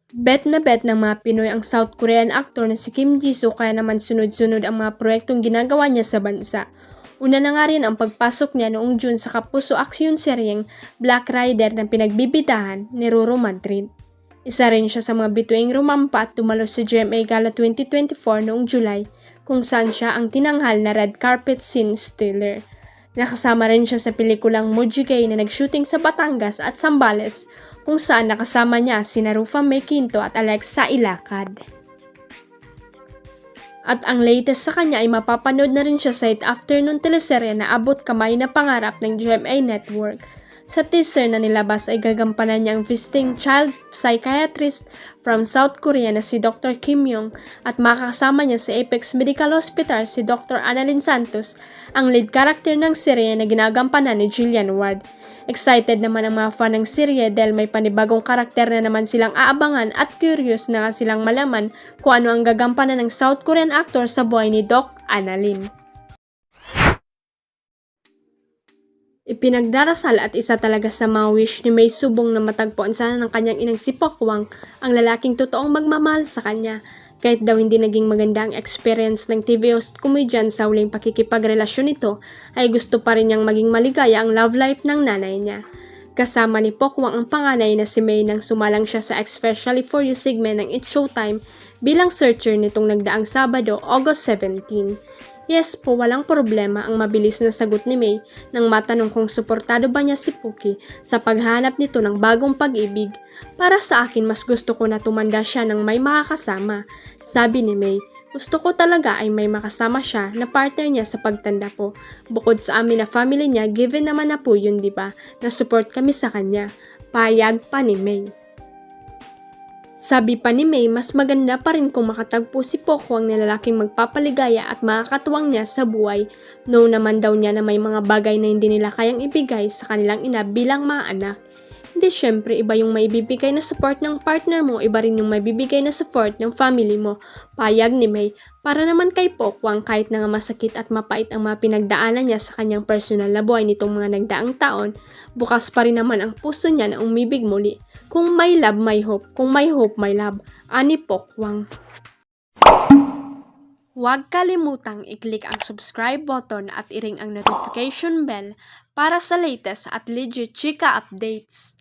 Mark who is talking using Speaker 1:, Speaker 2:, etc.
Speaker 1: Bet na bet ng mga Pinoy ang South Korean actor na si Kim Jisoo kaya naman sunod-sunod ang mga proyektong ginagawa niya sa bansa. Una na nga rin ang pagpasok niya noong June sa kapuso aksyon seryeng Black Rider na pinagbibidahan ni Roro Madrid. Isa rin siya sa mga bituing rumampa at tumalo sa GMA Gala 2024 noong July kung saan siya ang tinanghal na red carpet scene stealer. Nakasama rin siya sa pelikulang Mujigay na nag-shooting sa Batangas at Zambales kung saan nakasama niya sina Rufa May Quinto at Alexa Ilacad. At ang latest sa kanya ay mapapanood na rin siya sa It Afternoon teleserye na Abot Kamay na Pangarap ng GMA Network. Sa teaser na nilabas ay gagampanan niya ang visiting child psychiatrist from South Korea na si Dr. Kim Yong at makakasama niya sa Apex Medical Hospital si Dr. Annalyn Santos, ang lead character ng serye na ginagampanan ni Jillian Ward. Excited naman ang mga fan ng serye dahil may panibagong karakter na naman silang aabangan at curious na nga silang malaman kung ano ang gagampanan ng South Korean actor sa buhay ni Doc Annalyn. Ipinagdarasal at isa talaga sa mga wish ni May Subong na matagpuan sana ng kanyang inang si Pokwang ang lalaking totoong magmamahal sa kanya. Kahit daw hindi naging maganda ang experience ng TV host comedian sa huling pakikipagrelasyon nito, ay gusto pa rin niyang maging maligaya ang love life ng nanay niya. Kasama ni Pokwang ang panganay na si May nang sumalang siya sa Especially For You segment ng It's Showtime bilang searcher nitong nagdaang Sabado, August 17. Yes po, walang problema ang mabilis na sagot ni May nang matanong kung suportado ba niya si Pookie sa paghanap nito ng bagong pag-ibig. Para sa akin, mas gusto ko na tumanda siya ng may makakasama. Sabi ni May, gusto ko talaga ay may makasama siya na partner niya sa pagtanda po. Bukod sa amin na family niya, given naman na po yun, diba? Na support kami sa kanya. Payag pa ni May. Sabi pa ni May, mas maganda pa rin kung makatagpo si Pokwang na lalaking magpapaligaya at makakatuwang niya sa buhay. No naman daw niya na may mga bagay na hindi nila kayang ibigay sa kanilang ina bilang mga anak. Hindi, syempre iba yung maibibigay na support ng partner mo, iba rin yung maibibigay na support ng family mo. Payag ni May. Para naman kay Pokwang, kahit na nga masakit at mapait ang mga pinagdaanan niya sa kanyang personal na buhay nitong mga nagdaang taon, bukas pa rin naman ang puso niya na umibig muli. Kung may love, may hope. Kung may hope, may love. Ani Pokwang. Huwag kalimutang i-click ang subscribe button at i-ring ang notification bell para sa latest at legit chika updates.